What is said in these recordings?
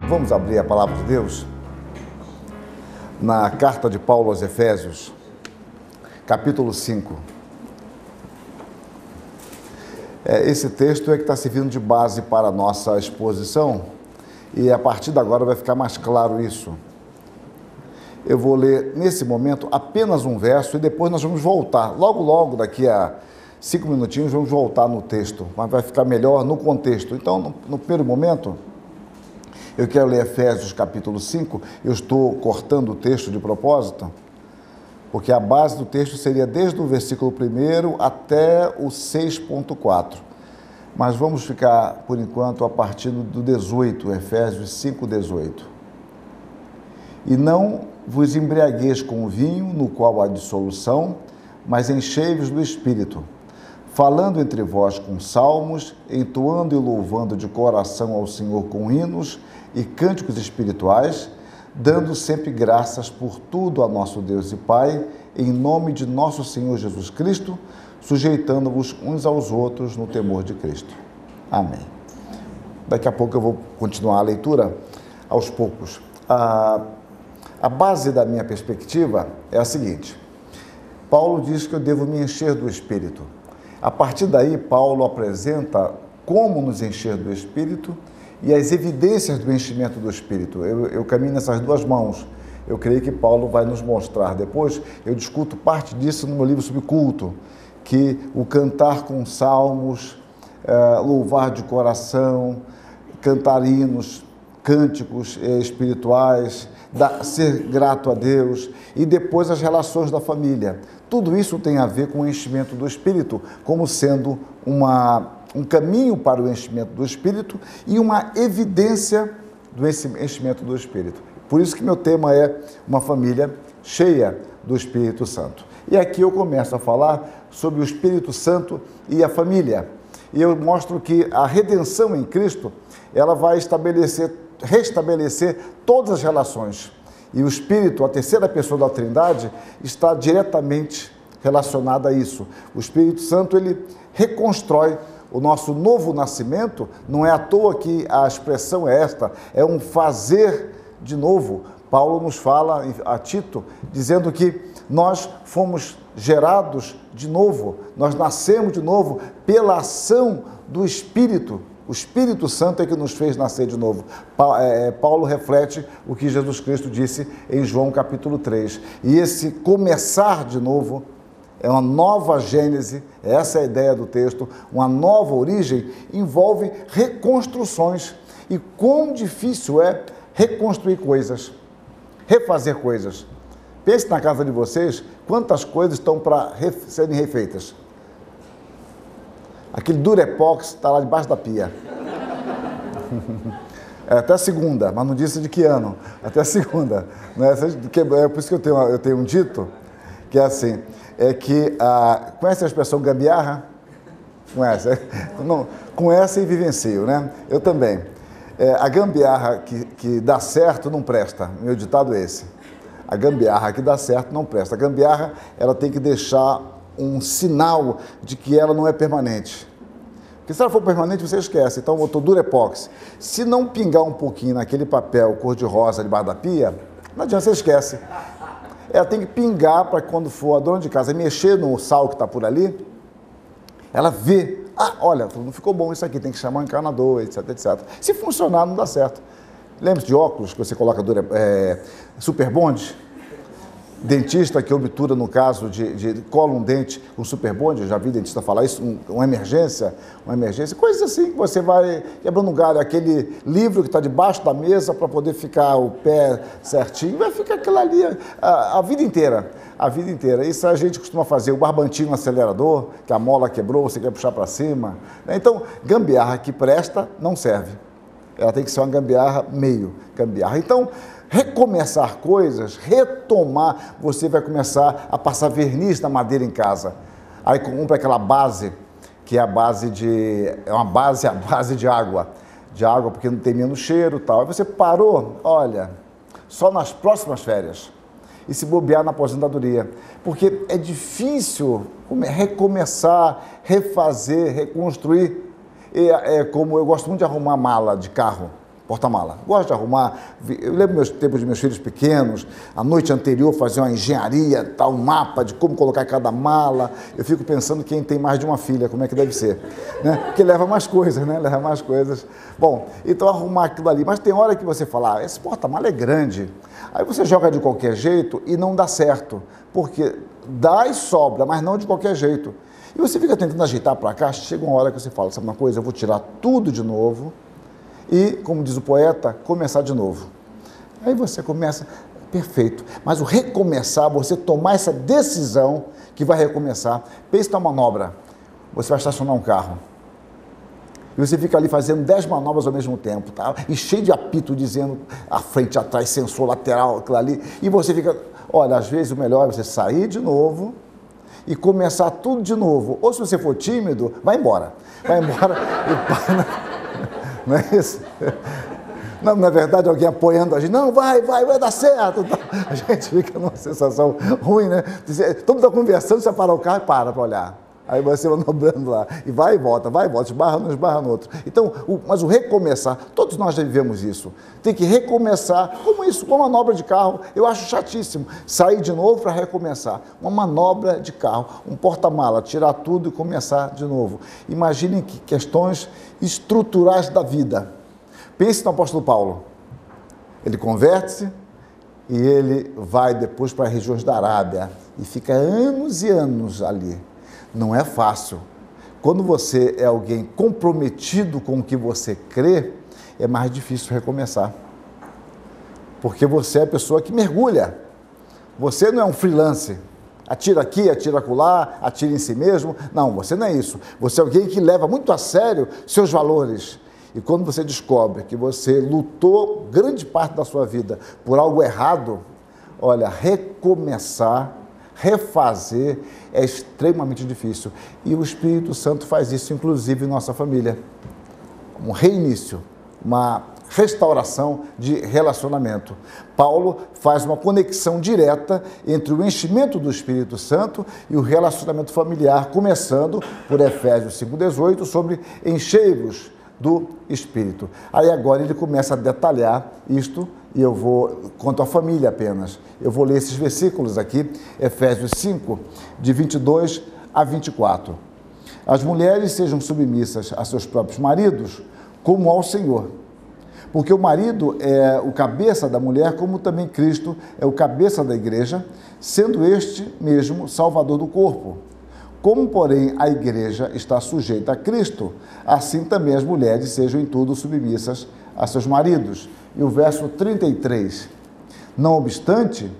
Vamos abrir a palavra de Deus na carta de Paulo aos Efésios, capítulo 5. Esse texto é que está servindo de base para a nossa exposição e a partir de agora vai ficar mais claro isso. Eu vou ler nesse momento apenas um verso e depois nós vamos voltar. Logo, daqui a 5 minutinhos, vamos voltar no texto, mas vai ficar melhor no contexto. Então, no primeiro momento, eu quero ler Efésios capítulo 5, eu estou cortando o texto de propósito, porque a base do texto seria desde o versículo 1 até o 6.4. Mas vamos ficar, por enquanto, a partir do 18, Efésios 5, 18. E não vos embriagueis com o vinho, no qual há dissolução, mas enchei-vos do Espírito, falando entre vós com salmos, entoando e louvando de coração ao Senhor com hinos e cânticos espirituais, dando sempre graças por tudo a nosso Deus e Pai, em nome de nosso Senhor Jesus Cristo, sujeitando-vos uns aos outros no temor de Cristo. Amém. Daqui a pouco eu vou continuar a leitura aos poucos. A base da minha perspectiva é a seguinte: Paulo diz que eu devo me encher do Espírito. A partir daí, Paulo apresenta como nos encher do Espírito e as evidências do enchimento do Espírito. Eu caminho nessas duas mãos. Eu creio que Paulo vai nos mostrar depois. Eu discuto parte disso no meu livro sobre culto, que o cantar com salmos, louvar de coração, cantar hinos, cânticos espirituais, ser grato a Deus, e depois as relações da família. Tudo isso tem a ver com o enchimento do Espírito, como sendo um caminho para o enchimento do Espírito e uma evidência do enchimento do Espírito. Por isso que meu tema é uma família cheia do Espírito Santo. E aqui eu começo a falar sobre o Espírito Santo e a e eu mostro que a redenção em Cristo, ela vai restabelecer todas as relações. E o Espírito, a terceira pessoa da Trindade, está diretamente relacionada a isso. O Espírito Santo, ele reconstrói o nosso novo nascimento. Não é à toa que a expressão é esta, é um fazer de novo. Paulo nos fala a Tito, dizendo que nós fomos gerados de novo, nós nascemos de novo pela ação do Espírito. O Espírito Santo é que nos fez nascer de novo. Paulo reflete o que Jesus Cristo disse em João capítulo 3. E esse começar de novo é uma nova gênese, essa é a ideia do texto, uma nova origem, envolve reconstruções. E quão difícil é reconstruir coisas, refazer coisas. Pense na casa de vocês, quantas coisas estão para serem refeitas. Aquele Durepox está lá debaixo da pia. Até segunda, mas não disse de que ano. Até segunda. Né? É por isso que eu tenho um dito, que é assim, conhece a expressão gambiarra? Conhece? Não, conhece e vivencio, né? Eu também. A gambiarra que dá certo não presta. Meu ditado é esse. A gambiarra que dá certo não presta. A gambiarra, ela tem que deixar um sinal de que ela não é permanente. Porque se ela for permanente, você esquece. Então, botou Durepox. Se não pingar um pouquinho naquele papel cor-de-rosa debaixo da pia, não adianta, você esquece. Ela tem que pingar para que quando for a dona de casa mexer no sal que está por ali, ela vê, olha, não ficou bom isso aqui, tem que chamar um encanador, etc, etc. Se funcionar, não dá certo. Lembra-se de óculos que você coloca Super Bond? Dentista que obtura no caso de cola um dente com Super Bond, eu já vi dentista falar isso, uma emergência, coisas assim que você vai quebrando um galho, aquele livro que está debaixo da mesa para poder ficar o pé certinho, vai ficar aquilo ali a vida inteira. Isso a gente costuma fazer, o barbantinho no acelerador, que a mola quebrou, você quer puxar para cima. Então, gambiarra que presta não serve. Ela tem que ser uma gambiarra meio gambiarra. Então, recomeçar coisas, retomar, você vai começar a passar verniz na madeira em casa. Aí compra aquela base, que é a base de água, porque não tem menos cheiro e tal. Aí você parou, olha, só nas próximas férias. E se bobear na aposentadoria. Porque é difícil recomeçar, refazer, reconstruir. Como eu gosto muito de arrumar mala de carro. porta-mala. Gosto de arrumar. Eu lembro meus tempos de meus filhos pequenos, a noite anterior fazer uma engenharia, tal, um mapa de como colocar cada mala. Eu fico pensando quem tem mais de uma filha, como é que deve ser, né? Porque leva mais coisas, né? Leva mais coisas. Bom, então arrumar aquilo ali. Mas tem hora que você fala, esse porta-mala é grande. Aí você joga de qualquer jeito e não dá certo, porque dá e sobra, mas não de qualquer jeito. E você fica tentando ajeitar para cá, chega uma hora que você fala, sabe uma coisa, eu vou tirar tudo de novo e, como diz o poeta, começar de novo. Aí você começa, perfeito, mas o recomeçar, você tomar essa decisão que vai recomeçar, pense na manobra, você vai estacionar um carro, e você fica ali fazendo 10 manobras ao mesmo tempo, tá? E cheio de apito dizendo à frente, atrás, sensor lateral, aquilo ali, e você fica, olha, às vezes o melhor é você sair de novo e começar tudo de novo, ou se você for tímido, vai embora e para. Não é isso? Não, na verdade, alguém apoiando a gente, não, vai dar certo. A gente fica numa sensação ruim, né? Todo mundo está conversando, você para o carro e para olhar. Aí você vai manobrando lá, e vai e volta, esbarra no outro. Então, mas o recomeçar, todos nós já vivemos isso. Tem que recomeçar, como isso, uma manobra de carro, eu acho chatíssimo. Sair de novo para recomeçar. Uma manobra de carro, um porta-mala, tirar tudo e começar de novo. Imaginem que questões estruturais da vida. Pense no apóstolo Paulo. Ele converte-se e ele vai depois para as regiões da Arábia e fica anos e anos ali. Não é fácil. Quando você é alguém comprometido com o que você crê, é mais difícil recomeçar. Porque você é a pessoa que mergulha. Você não é um freelance. Atira aqui, atira acolá, atira em si mesmo. Não, você não é isso. Você é alguém que leva muito a sério seus valores. E quando você descobre que você lutou grande parte da sua vida por algo errado, olha, recomeçar, refazer é extremamente difícil. E o Espírito Santo faz isso, inclusive, em nossa família. Um reinício, uma restauração de relacionamento. Paulo faz uma conexão direta entre o enchimento do Espírito Santo e o relacionamento familiar, começando por Efésios 5,18, sobre enchei-vos do Espírito. Aí agora ele começa a detalhar isto, e eu vou, quanto à família apenas, eu vou ler esses versículos aqui, Efésios 5, de 22 a 24. As mulheres sejam submissas a seus próprios maridos, como ao Senhor. Porque o marido é o cabeça da mulher, como também Cristo é o cabeça da igreja, sendo este mesmo Salvador do corpo. Como, porém, a igreja está sujeita a Cristo, assim também as mulheres sejam em tudo submissas a seus maridos. E o verso 33, não obstante,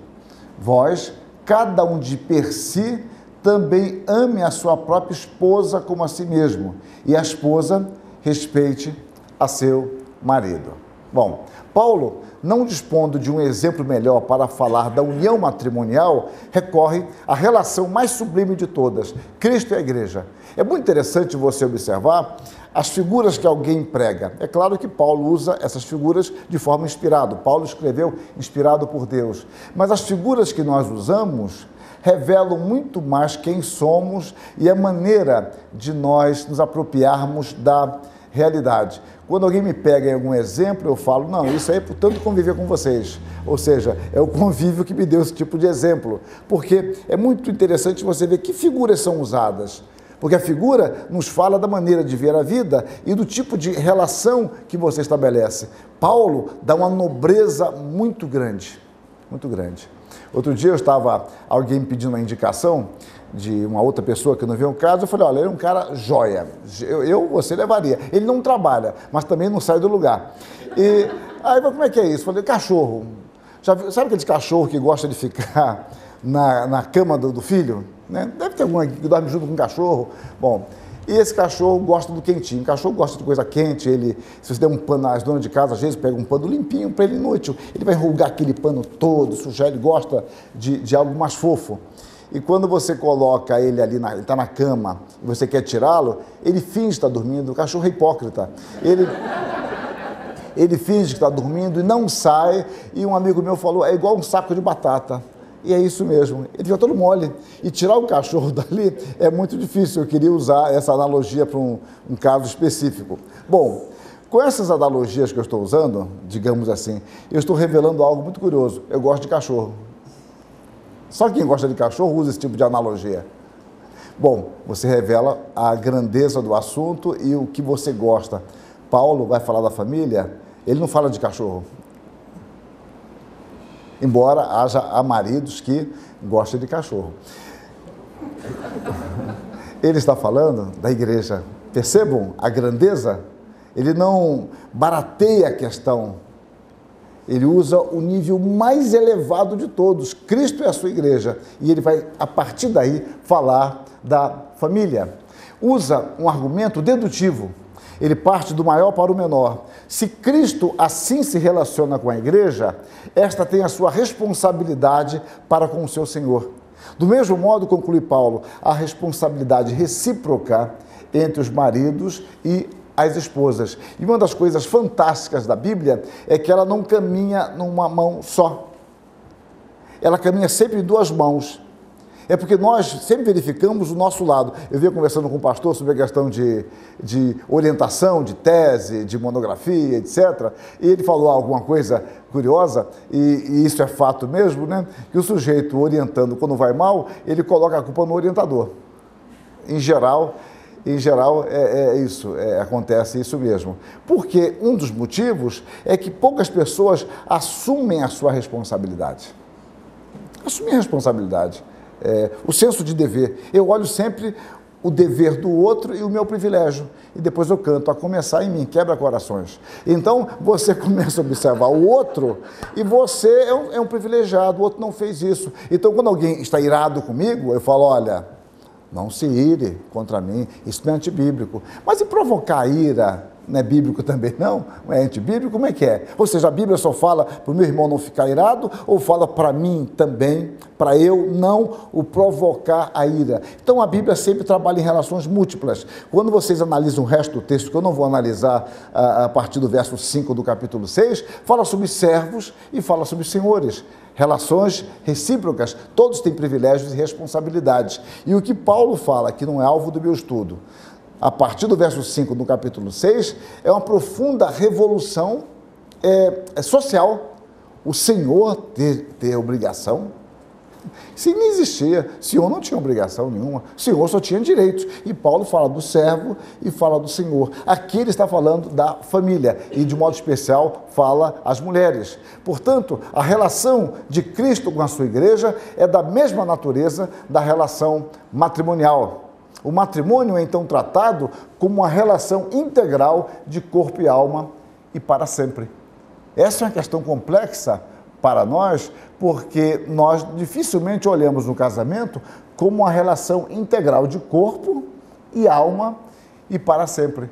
vós, cada um de per si, também ame a sua própria esposa como a si mesmo, e a esposa respeite a seu marido. Bom, Paulo, não dispondo de um exemplo melhor para falar da união matrimonial, recorre à relação mais sublime de todas, Cristo e a igreja. É muito interessante você observar as figuras que alguém prega. É claro que Paulo usa essas figuras de forma inspirada. Paulo escreveu inspirado por Deus. Mas as figuras que nós usamos revelam muito mais quem somos e a maneira de nós nos apropriarmos da realidade. Quando alguém me pega em algum exemplo, eu falo, não, isso aí é portanto conviver com vocês. Ou seja, é o convívio que me deu esse tipo de exemplo. Porque é muito interessante você ver que figuras são usadas. Porque a figura nos fala da maneira de ver a vida e do tipo de relação que você estabelece. Paulo dá uma nobreza muito grande, muito grande. Outro dia eu estava, alguém me pedindo uma indicação de uma outra pessoa que não viu um caso, eu falei, olha, ele é um cara joia, você levaria. Ele não trabalha, mas também não sai do lugar. E aí, como é que é isso? Eu falei, cachorro. Sabe aquele cachorro que gosta de ficar na cama do filho? Né? Deve ter algum que dorme junto com um cachorro. Bom, e esse cachorro gosta do quentinho. O cachorro gosta de coisa quente. Ele, se você der um pano, as donas de casa, às vezes pega um pano limpinho para ele inútil. Ele vai enrugar aquele pano todo, sujar. Ele gosta de algo mais fofo. E quando você coloca ele ali, ele está na cama, e você quer tirá-lo, ele finge estar dormindo. O cachorro é hipócrita. Ele finge que está dormindo e não sai. E um amigo meu falou, é igual um saco de batata. E é isso mesmo, ele fica todo mole. E tirar o cachorro dali é muito difícil. Eu queria usar essa analogia para um caso específico. Bom, Com essas analogias que eu estou usando, digamos assim, eu estou revelando algo muito curioso. Eu gosto de cachorro. Só quem gosta de cachorro usa esse tipo de analogia. Bom, você revela a grandeza do assunto e o que você gosta. Paulo vai falar da família, ele não fala de cachorro. Embora há maridos que gostem de cachorro. Ele está falando da igreja. Percebam a grandeza? Ele não barateia a questão. Ele usa o nível mais elevado de todos. Cristo é a sua igreja. E ele vai, a partir daí, falar da família. Usa um argumento dedutivo. Ele parte do maior para o menor. Se Cristo assim se relaciona com a igreja, esta tem a sua responsabilidade para com o seu Senhor. Do mesmo modo, conclui Paulo, a responsabilidade recíproca entre os maridos e as esposas. E uma das coisas fantásticas da Bíblia é que ela não caminha numa mão só. Ela caminha sempre em duas mãos. É porque nós sempre verificamos o nosso lado. Eu vinha conversando com o pastor sobre a questão de orientação, de tese, de monografia, etc. E ele falou alguma coisa curiosa, e isso é fato mesmo, né? Que o sujeito orientando, quando vai mal, ele coloca a culpa no orientador. Em geral, acontece isso mesmo. Porque um dos motivos é que poucas pessoas assumem a sua responsabilidade. Assumir a responsabilidade. O senso de dever. Eu olho sempre o dever do outro e o meu privilégio. E depois eu canto, a começar em mim, quebra corações. Então, você começa a observar o outro e você é um privilegiado, o outro não fez isso. Então, quando alguém está irado comigo, eu falo, olha, não se ire contra mim, isso não é antibíblico. Mas e provocar ira? Não é bíblico também, não? Não é antibíblico? Como é que é? Ou seja, a Bíblia só fala para o meu irmão não ficar irado ou fala para mim também, para eu não o provocar a ira? Então, a Bíblia sempre trabalha em relações múltiplas. Quando vocês analisam o resto do texto, que eu não vou analisar a partir do verso 5 do capítulo 6, fala sobre servos e fala sobre senhores. Relações recíprocas, todos têm privilégios e responsabilidades. E o que Paulo fala, que não é alvo do meu estudo, a partir do verso 5 do capítulo 6, é uma profunda revolução social. O Senhor ter obrigação, isso não existia. O Senhor não tinha obrigação nenhuma, o Senhor só tinha direitos. E Paulo fala do servo e fala do Senhor. Aqui ele está falando da família e, de modo especial, fala às mulheres. Portanto, a relação de Cristo com a sua igreja é da mesma natureza da relação matrimonial. O matrimônio é então tratado como uma relação integral de corpo e alma e para sempre. Essa é uma questão complexa para nós, porque nós dificilmente olhamos no casamento como uma relação integral de corpo e alma e para sempre.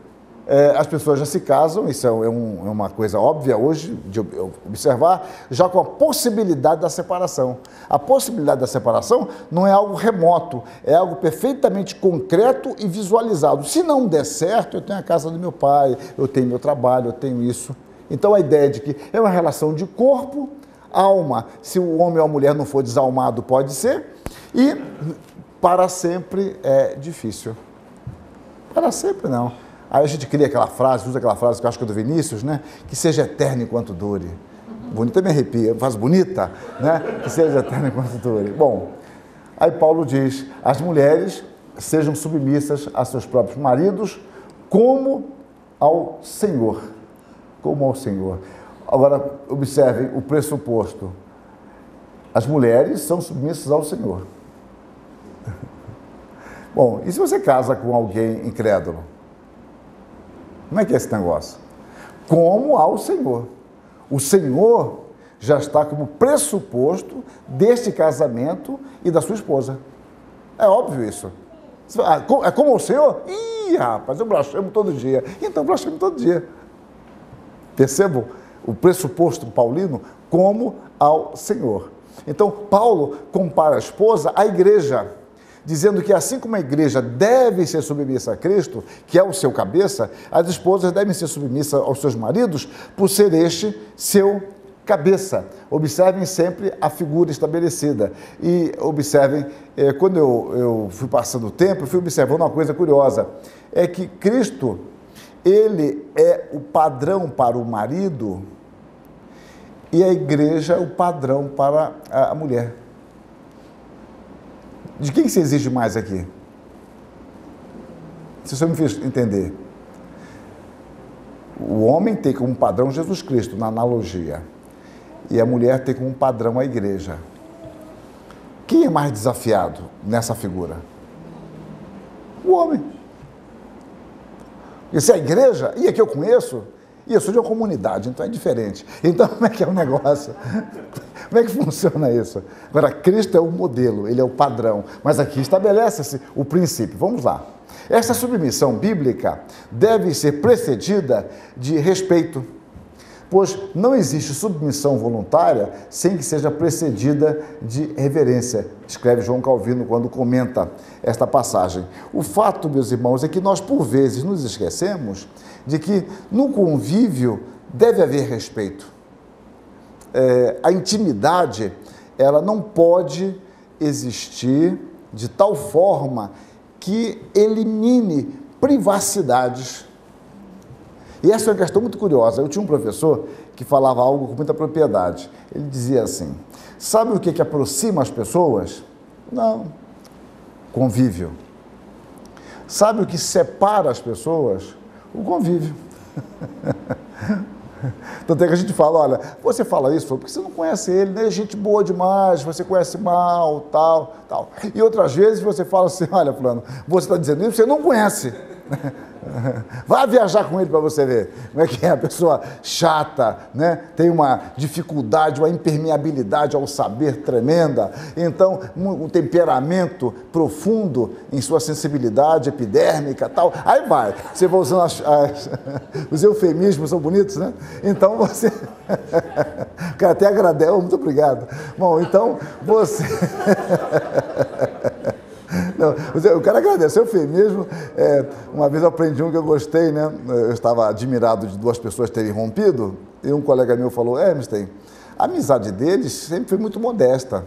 As pessoas já se casam, isso é uma coisa óbvia hoje de observar, já com a possibilidade da separação. A possibilidade da separação não é algo remoto, é algo perfeitamente concreto e visualizado. Se não der certo, eu tenho a casa do meu pai, eu tenho meu trabalho, eu tenho isso. Então a ideia de que é uma relação de corpo, alma, se o homem ou a mulher não for desalmado, pode ser, e para sempre é difícil. Para sempre não. Aí a gente cria aquela frase, usa aquela frase que eu acho que é do Vinícius, né? Que seja eterno enquanto dure. Bonita me arrepia, faz bonita, né? Que seja eterno enquanto dure. Bom, aí Paulo diz, as mulheres sejam submissas a seus próprios maridos como ao Senhor. Como ao Senhor. Agora, observem o pressuposto. As mulheres são submissas ao Senhor. Bom, e se você casa com alguém incrédulo? Como é que é esse negócio? Como ao Senhor. O Senhor já está como pressuposto deste casamento e da sua esposa. É óbvio isso. É como ao Senhor? Ih, rapaz, eu blasfemo todo dia. Então, blasfemo todo dia. Percebam o pressuposto paulino como ao Senhor. Então, Paulo compara a esposa à igreja, dizendo que assim como a igreja deve ser submissa a Cristo, que é o seu cabeça, as esposas devem ser submissas aos seus maridos por ser este seu cabeça. Observem sempre a figura estabelecida. E observem, quando eu fui passando o tempo, eu fui observando uma coisa curiosa, é que Cristo, ele é o padrão para o marido e a igreja é o padrão para a mulher. De quem se exige mais aqui? Se você me fez entender. O homem tem como padrão Jesus Cristo, na analogia. E a mulher tem como padrão a igreja. Quem é mais desafiado nessa figura? O homem. E se a igreja, e aqui eu conheço, e eu sou de uma comunidade, então é diferente. Então, como é que é o negócio? Como é que funciona isso? Agora, Cristo é o modelo, ele é o padrão, mas aqui estabelece-se o princípio. Vamos lá. Essa submissão bíblica deve ser precedida de respeito, pois não existe submissão voluntária sem que seja precedida de reverência, escreve João Calvino quando comenta esta passagem. O fato, meus irmãos, é que nós, por vezes, nos esquecemos de que no convívio deve haver respeito. A intimidade, ela não pode existir de tal forma que elimine privacidades. E essa é uma questão muito curiosa. Eu tinha um professor que falava algo com muita propriedade. Ele dizia assim, sabe o que aproxima as pessoas? Não, convívio. Sabe o que separa as pessoas? O convívio. Tanto é que a gente fala, olha, você fala isso porque você não conhece ele, né? Gente boa demais, você conhece mal, tal. E outras vezes você fala assim, olha, fulano, você está dizendo isso, você não conhece. Vá viajar com ele para você ver como é que é a pessoa chata, né? Tem uma dificuldade, uma impermeabilidade ao saber tremenda, então um temperamento profundo em sua sensibilidade epidérmica, tal. Aí vai, você vai usando os eufemismos, são bonitos, né? Então você o cara até agradece, muito obrigado. Bom, então você não, o cara agradeceu, o eufemismo. Uma vez eu aprendi um que eu gostei, né? Eu estava admirado de duas pessoas terem rompido, e um colega meu falou, Hermstein, a amizade deles sempre foi muito modesta.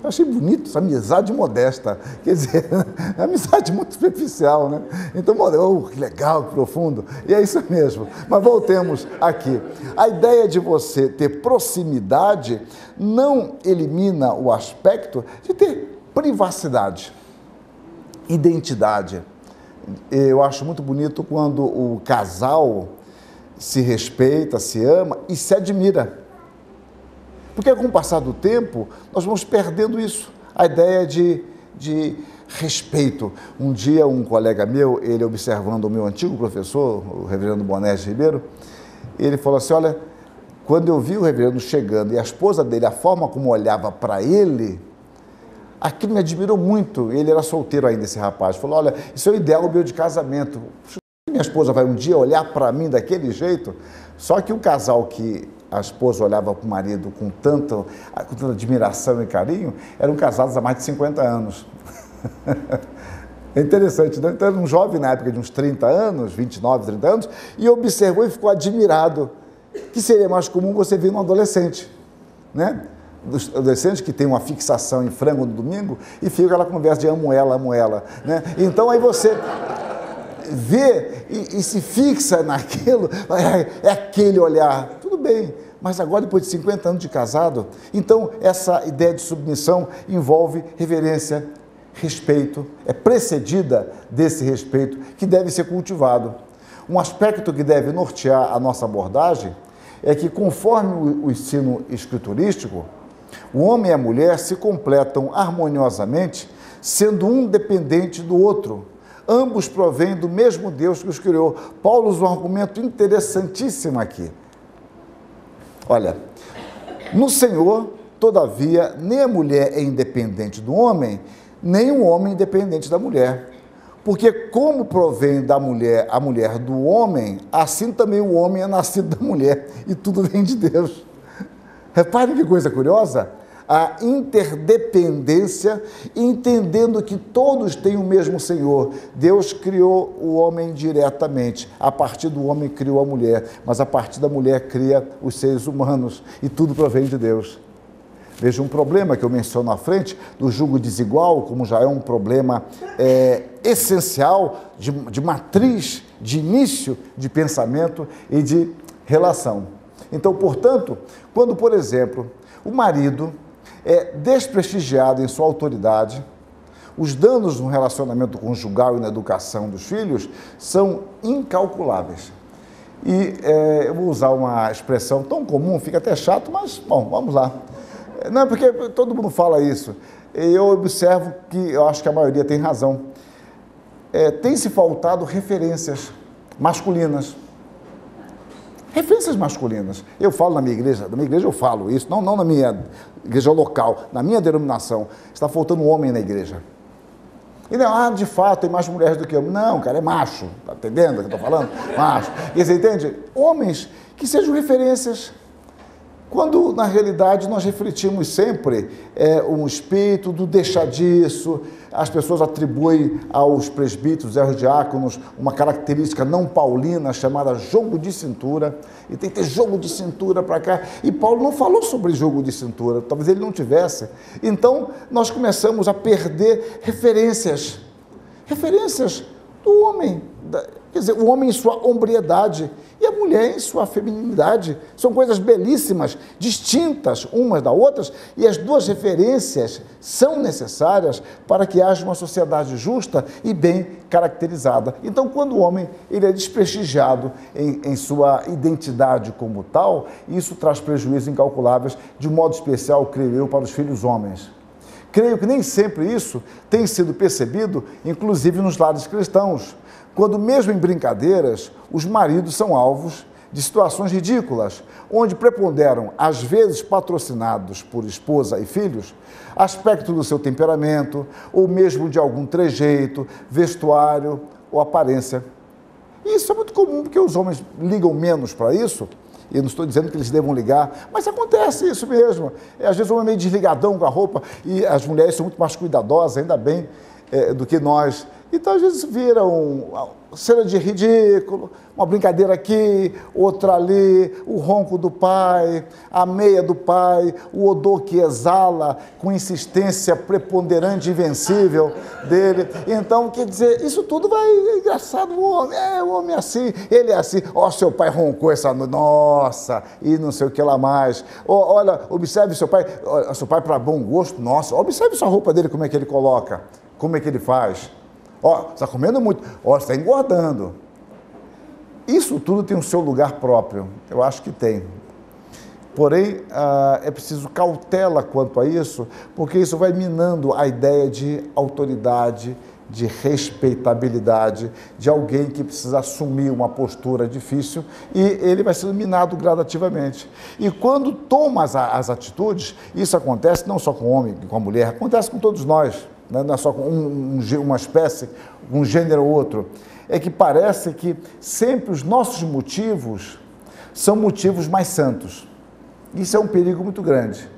Eu achei bonito essa amizade modesta, quer dizer, amizade muito superficial, né? Então, que legal, que profundo, e é isso mesmo. Mas voltemos aqui. A ideia de você ter proximidade não elimina o aspecto de ter privacidade, identidade. Eu acho muito bonito quando o casal se respeita, se ama e se admira. Porque com o passar do tempo, nós vamos perdendo isso, a ideia de respeito. Um dia, um colega meu, ele observando o meu antigo professor, o reverendo Bonés Ribeiro, ele falou assim, olha, quando eu vi o reverendo chegando e a esposa dele, a forma como olhava para ele, aquilo me admirou muito. Ele era solteiro ainda, esse rapaz. Falou, olha, isso é o ideal meu de casamento. Minha esposa vai um dia olhar para mim daquele jeito? Só que o casal que a esposa olhava para o marido com tanta admiração e carinho, eram casados há mais de 50 anos. É interessante, né? Então, era um jovem na época de uns 30 anos, 29, 30 anos, e observou e ficou admirado, que seria mais comum você ver num adolescente, né? Dos adolescentes que tem uma fixação em frango no domingo e fica aquela conversa de amo ela, né? Então aí você vê e se fixa naquilo, é aquele olhar, tudo bem, mas agora depois de 50 anos de casado, então essa ideia de submissão envolve reverência, respeito, é precedida desse respeito que deve ser cultivado. Um aspecto que deve nortear a nossa abordagem é que, conforme o ensino escriturístico, o homem e a mulher se completam harmoniosamente, sendo um dependente do outro. Ambos provêm do mesmo Deus que os criou. Paulo usa um argumento interessantíssimo aqui. Olha, no Senhor, todavia, nem a mulher é independente do homem, nem o homem independente da mulher. Porque como provém da mulher a mulher do homem, assim também o homem é nascido da mulher, e tudo vem de Deus. Reparem que coisa curiosa, a interdependência, entendendo que todos têm o mesmo Senhor. Deus criou o homem diretamente, a partir do homem criou a mulher, mas a partir da mulher cria os seres humanos, e tudo provém de Deus. Veja um problema que eu menciono à frente, do jugo desigual, como já é um problema essencial de matriz, de início de pensamento e de relação. Então, portanto, quando, por exemplo, o marido é desprestigiado em sua autoridade, os danos no relacionamento conjugal e na educação dos filhos são incalculáveis. E eu vou usar uma expressão tão comum, fica até chato, mas, bom, vamos lá. Não, porque todo mundo fala isso. E eu observo que, eu acho que a maioria tem razão. Tem se faltado referências masculinas. Referências masculinas. Eu falo na minha igreja eu falo isso, não na minha igreja local, na minha denominação. Está faltando homem na igreja. E não, de fato, tem mais mulheres do que homens. Não, cara, é macho. Tá entendendo o que eu estou falando? Macho. E você entende? Homens que sejam referências. Quando, na realidade, nós refletimos sempre um espírito do deixar disso, as pessoas atribuem aos presbíteros e aos diáconos uma característica não paulina chamada jogo de cintura, e tem que ter jogo de cintura para cá, e Paulo não falou sobre jogo de cintura, talvez ele não tivesse. Então, nós começamos a perder referências do homem, quer dizer, o homem em sua hombriedade e a mulher em sua feminilidade. São coisas belíssimas, distintas umas das outras, e as duas referências são necessárias para que haja uma sociedade justa e bem caracterizada. Então, quando o homem ele é desprestigiado em sua identidade como tal, isso traz prejuízos incalculáveis, de modo especial, creio eu, para os filhos homens. Creio que nem sempre isso tem sido percebido, inclusive nos lares cristãos, quando mesmo em brincadeiras, os maridos são alvos de situações ridículas, onde preponderam, às vezes patrocinados por esposa e filhos, aspecto do seu temperamento, ou mesmo de algum trejeito, vestuário ou aparência. E isso é muito comum, porque os homens ligam menos para isso. E eu não estou dizendo que eles devam ligar, mas acontece isso mesmo. Às vezes o homem é meio desligadão com a roupa, e as mulheres são muito mais cuidadosas, ainda bem, do que nós. Então, às vezes, vira uma cena de ridículo, uma brincadeira aqui, outra ali, o ronco do pai, a meia do pai, o odor que exala com insistência preponderante e invencível dele. Então, quer dizer, isso tudo vai engraçado. O homem é assim, ele é assim. Seu pai roncou essa noite, nossa, e não sei o que lá mais. Olha, observe seu pai para bom gosto, nossa, observe sua roupa dele, como é que ele coloca, como é que ele faz. Está comendo muito, está engordando. Isso tudo tem o seu lugar próprio, eu acho que tem. Porém, é preciso cautela quanto a isso, porque isso vai minando a ideia de autoridade, de respeitabilidade, de alguém que precisa assumir uma postura difícil, e ele vai sendo minado gradativamente. E quando toma as atitudes, isso acontece não só com o homem, com a mulher, acontece com todos nós. Não é só com uma espécie, um gênero ou outro, é que parece que sempre os nossos motivos são motivos mais santos. Isso é um perigo muito grande.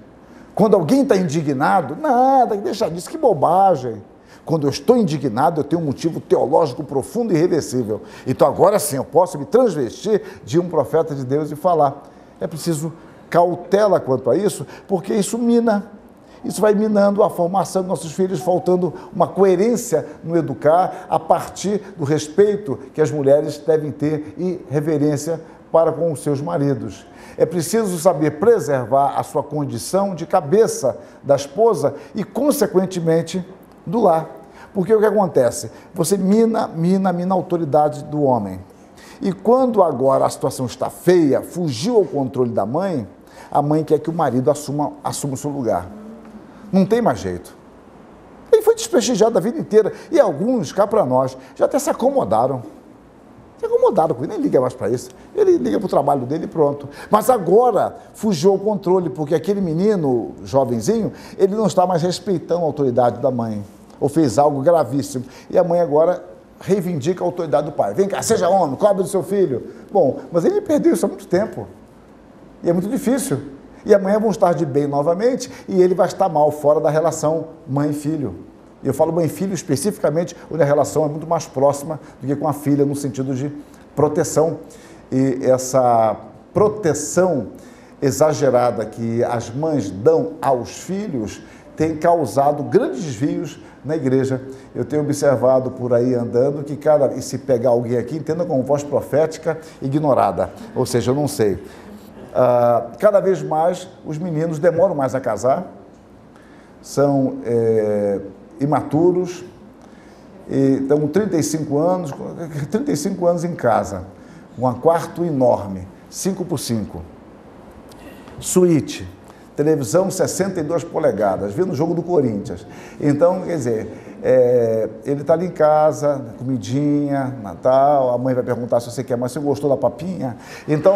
Quando alguém está indignado, nada, deixa disso, que bobagem. Quando eu estou indignado, eu tenho um motivo teológico profundo e irreversível. Então agora sim, eu posso me transvestir de um profeta de Deus e falar. É preciso cautela quanto a isso, porque isso mina. Isso vai minando a formação dos nossos filhos, faltando uma coerência no educar a partir do respeito que as mulheres devem ter e reverência para com os seus maridos. É preciso saber preservar a sua condição de cabeça da esposa e, consequentemente, do lar. Porque o que acontece? Você mina a autoridade do homem. E quando agora a situação está feia, fugiu ao controle da mãe, a mãe quer que o marido assuma o seu lugar. Não tem mais jeito. Ele foi desprestigiado a vida inteira. E alguns, cá para nós, já até se acomodaram. Se acomodaram com ele, nem liga mais para isso. Ele liga para o trabalho dele e pronto. Mas agora fugiu ao controle, porque aquele menino, jovenzinho, ele não está mais respeitando a autoridade da mãe. Ou fez algo gravíssimo. E a mãe agora reivindica a autoridade do pai. Vem cá, seja homem, cobre do seu filho. Bom, mas ele perdeu isso há muito tempo. E é muito difícil. E amanhã vão estar de bem novamente e ele vai estar mal fora da relação mãe-filho. Eu falo mãe-filho especificamente, onde a relação é muito mais próxima do que com a filha, no sentido de proteção. E essa proteção exagerada que as mães dão aos filhos tem causado grandes desvios na igreja. Eu tenho observado por aí andando que e se pegar alguém aqui, entenda como voz profética ignorada, ou seja, eu não sei. Cada vez mais os meninos demoram mais a casar, são imaturos, e estão com 35 anos em casa, um quarto enorme, 5x5, suíte, televisão 62 polegadas, vendo o jogo do Corinthians. Então, quer dizer, ele está ali em casa, comidinha, Natal, a mãe vai perguntar se você quer, mas você gostou da papinha? Então,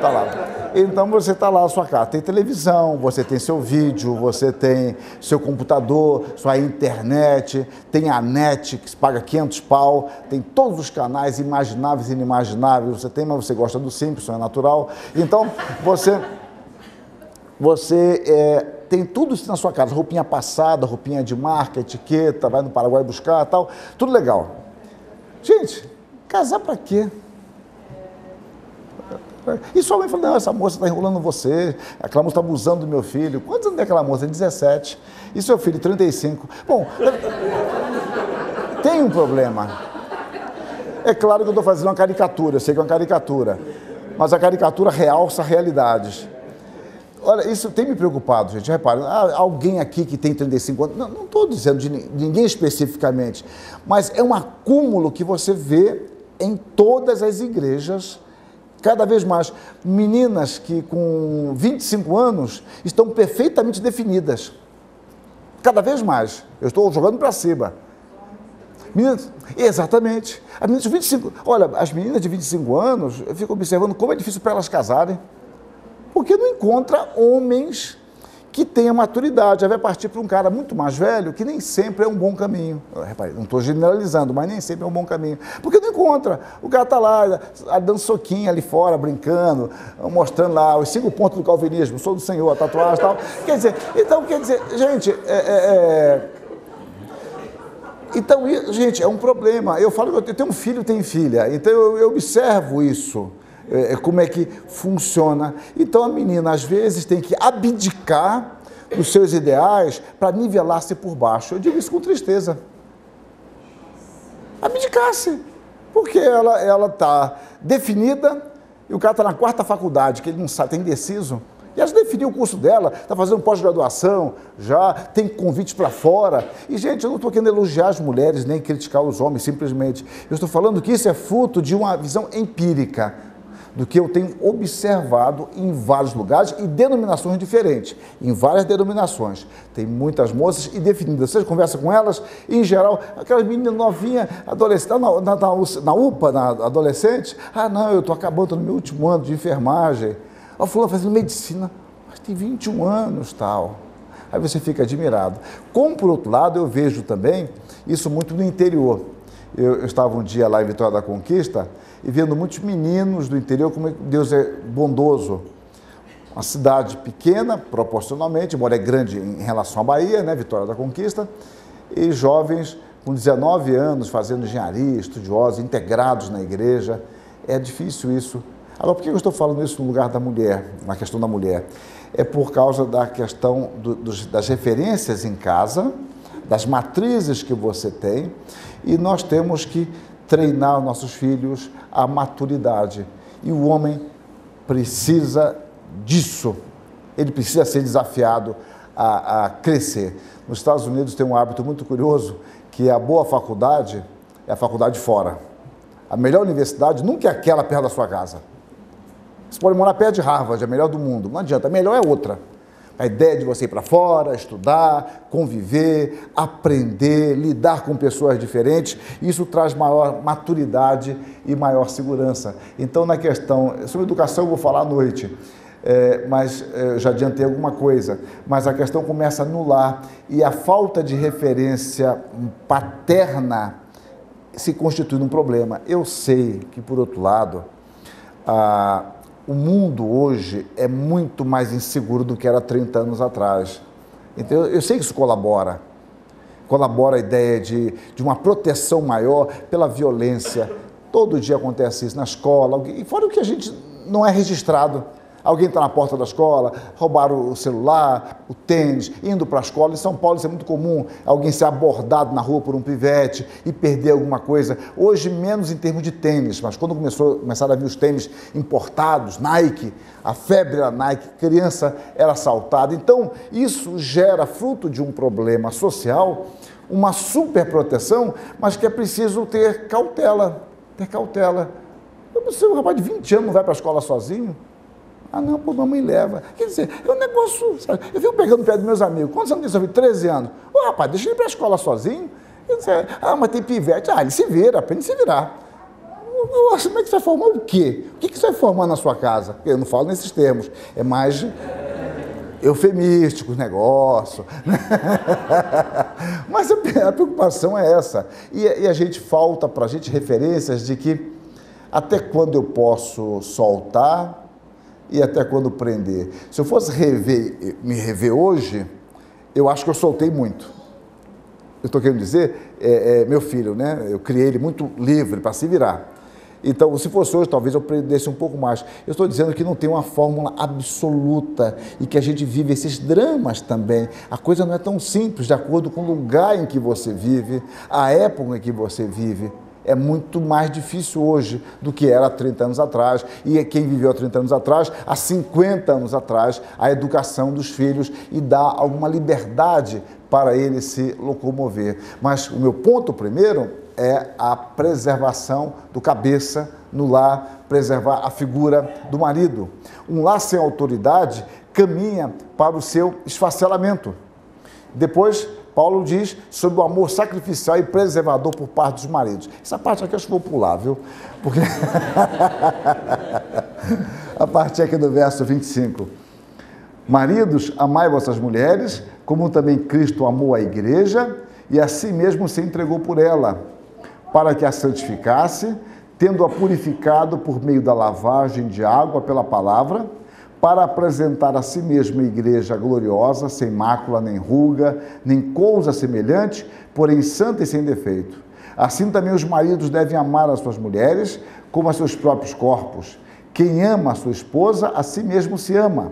tá lá. Então, você está lá na sua casa, tem televisão, você tem seu vídeo, você tem seu computador, sua internet, tem a net, que se paga 500 pau, tem todos os canais imagináveis e inimagináveis, você tem, mas você gosta do Simpson, é natural. Então, você tem tudo isso na sua casa, roupinha passada, roupinha de marca, etiqueta, vai no Paraguai buscar, tal, tudo legal. Gente, casar para quê? E sua mãe falou, não, essa moça está enrolando você, aquela moça está abusando do meu filho. Quantos anos tem aquela moça? 17. E seu filho, 35. Bom, tem um problema. É claro que eu estou fazendo uma caricatura, eu sei que é uma caricatura, mas a caricatura realça realidades. Olha, isso tem me preocupado, gente. Repare, alguém aqui que tem 35 anos, não estou dizendo de ninguém especificamente, mas é um acúmulo que você vê em todas as igrejas, cada vez mais. Meninas que com 25 anos estão perfeitamente definidas. Cada vez mais. Eu estou jogando para cima. Meninas, exatamente. As meninas de 25, olha, as meninas de 25 anos, eu fico observando como é difícil para elas casarem. Porque não encontra homens que tenham maturidade. Aí vai partir para um cara muito mais velho, que nem sempre é um bom caminho. Repare, não estou generalizando, mas nem sempre é um bom caminho. Porque não encontra. O cara está lá, dando soquinho ali fora, brincando, mostrando lá os 5 pontos do calvinismo, sou do Senhor, a tatuagem e tal. Quer dizer, gente, Então, gente, é um problema. Eu falo que eu tenho um filho, tenho filha, então eu observo isso. Como é que funciona. Então, a menina, às vezes, tem que abdicar dos seus ideais para nivelar-se por baixo. Eu digo isso com tristeza. Abdicar-se. Porque ela está definida e o cara está na 4ª faculdade, que ele não sabe, está indeciso. E ela já definiu o curso dela, está fazendo pós-graduação, já tem convites para fora. E, gente, eu não estou querendo elogiar as mulheres, nem criticar os homens, simplesmente. Eu estou falando que isso é fruto de uma visão empírica, do que eu tenho observado em vários lugares e denominações diferentes, em várias denominações. Tem muitas moças e definidas. Você conversa com elas, e, em geral, aquelas meninas novinhas, adolescentes, na UPA, na adolescente, não, eu estou acabando no meu último ano de enfermagem. A fulana fazendo medicina, mas tem 21 anos, tal. Aí você fica admirado. Como, por outro lado, eu vejo também isso muito no interior. Eu estava um dia lá em Vitória da Conquista e vendo muitos meninos do interior, como Deus é bondoso. Uma cidade pequena, proporcionalmente, embora é grande em relação à Bahia, né, Vitória da Conquista, e jovens com 19 anos fazendo engenharia, estudiosos, integrados na igreja. É difícil isso. Agora, por que eu estou falando isso no lugar da mulher, na questão da mulher? É por causa da questão das referências em casa, das matrizes que você tem, e nós temos que treinar nossos filhos à maturidade. E o homem precisa disso. Ele precisa ser desafiado a crescer. Nos Estados Unidos tem um hábito muito curioso, que a boa faculdade é a faculdade fora. A melhor universidade nunca é aquela perto da sua casa. Você pode morar perto de Harvard, é a melhor do mundo. Não adianta, a melhor é outra. A ideia de você ir para fora, estudar, conviver, aprender, lidar com pessoas diferentes, isso traz maior maturidade e maior segurança. Então, na questão, sobre educação eu vou falar à noite, mas já adiantei alguma coisa, mas a questão começa no lar e a falta de referência paterna se constitui num problema. Eu sei que, por outro lado, o mundo hoje é muito mais inseguro do que era 30 anos atrás. Então, eu sei que isso colabora a ideia de uma proteção maior pela violência. Todo dia acontece isso na escola, e fora o que a gente não é registrado. alguém está na porta da escola, roubaram o celular, o tênis, indo para a escola. Em São Paulo isso é muito comum, alguém ser abordado na rua por um pivete e perder alguma coisa. Hoje menos em termos de tênis, mas quando começaram a vir os tênis importados, Nike, a febre era Nike, criança era assaltada. Então isso gera, fruto de um problema social, uma superproteção, mas que é preciso ter cautela, O rapaz de 20 anos não vai para a escola sozinho? Ah, não, pô, mamãe leva. Quer dizer, é um negócio, sabe? Eu fico pegando o pé dos meus amigos. Quantos anos tem seu filho? 13 anos. Ô, rapaz, deixa ele ir para a escola sozinho. Quer dizer, mas tem pivete. Ele se vira, aprende a se virar. Como é que você vai formar o quê? O que você vai formar na sua casa? Eu não falo nesses termos. É mais eufemístico o negócio. Mas a preocupação é essa. E a gente falta para a gente referências de que até quando eu posso soltar e até quando prender. Se eu fosse me rever hoje, eu acho que eu soltei muito. Eu estou querendo dizer, meu filho, né? Eu criei ele muito livre para se virar. Então, se fosse hoje, talvez eu prendesse um pouco mais. Eu estou dizendo que não tem uma fórmula absoluta e que a gente vive esses dramas também. A coisa não é tão simples, de acordo com o lugar em que você vive, a época em que você vive. É muito mais difícil hoje do que era há 30 anos atrás. E quem viveu há 30 anos atrás, há 50 anos atrás, a educação dos filhos e dá alguma liberdade para ele se locomover. Mas o meu ponto primeiro é a preservação do cabeça no lar, preservar a figura do marido. Um lar sem autoridade caminha para o seu esfacelamento. Depois, Paulo diz sobre o amor sacrificial e preservador por parte dos maridos. Essa parte aqui eu acho que vou pular, viu? Porque a parte aqui do verso 25. Maridos, amai vossas mulheres, como também Cristo amou a igreja e a si mesmo se entregou por ela, para que a santificasse, tendo-a purificado por meio da lavagem de água pela palavra, para apresentar a si mesma a igreja gloriosa, sem mácula, nem ruga, nem coisa semelhante, porém santa e sem defeito. Assim também os maridos devem amar as suas mulheres, como a seus próprios corpos. Quem ama a sua esposa, a si mesmo se ama,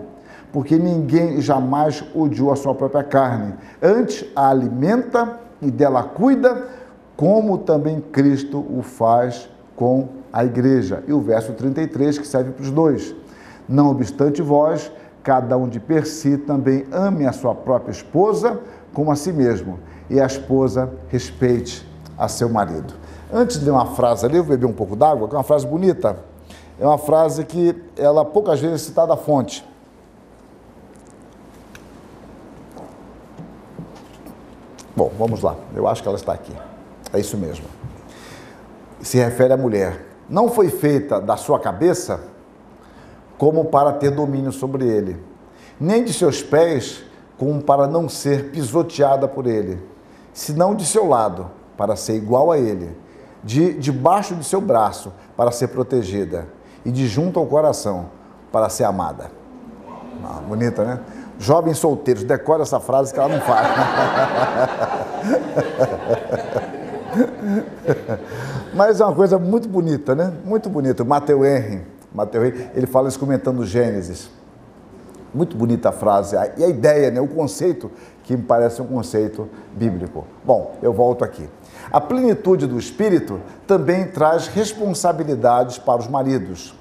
porque ninguém jamais odiou a sua própria carne. Antes a alimenta e dela cuida, como também Cristo o faz com a igreja. E o verso 33, que serve para os dois. Não obstante vós, cada um de per si também ame a sua própria esposa como a si mesmo, e a esposa respeite a seu marido. Antes de ler uma frase ali, eu vou beber um pouco d'água, que é uma frase bonita. É uma frase que ela poucas vezes é citada à fonte. Bom, vamos lá. Eu acho que ela está aqui. É isso mesmo. Se refere à mulher. Não foi feita da sua cabeça como para ter domínio sobre ele, nem de seus pés como para não ser pisoteada por ele, senão de seu lado, para ser igual a ele, debaixo de seu braço, para ser protegida, e de junto ao coração, para ser amada. Bonita, né? Jovens solteiros, decora essa frase que ela não faz. Mas é uma coisa muito bonita, né? Muito bonita. Matthew Henry, ele fala isso comentando Gênesis. Muito bonita a frase. E a ideia, né? O conceito, que me parece um conceito bíblico. Bom, eu volto aqui. A plenitude do Espírito também traz responsabilidades para os maridos.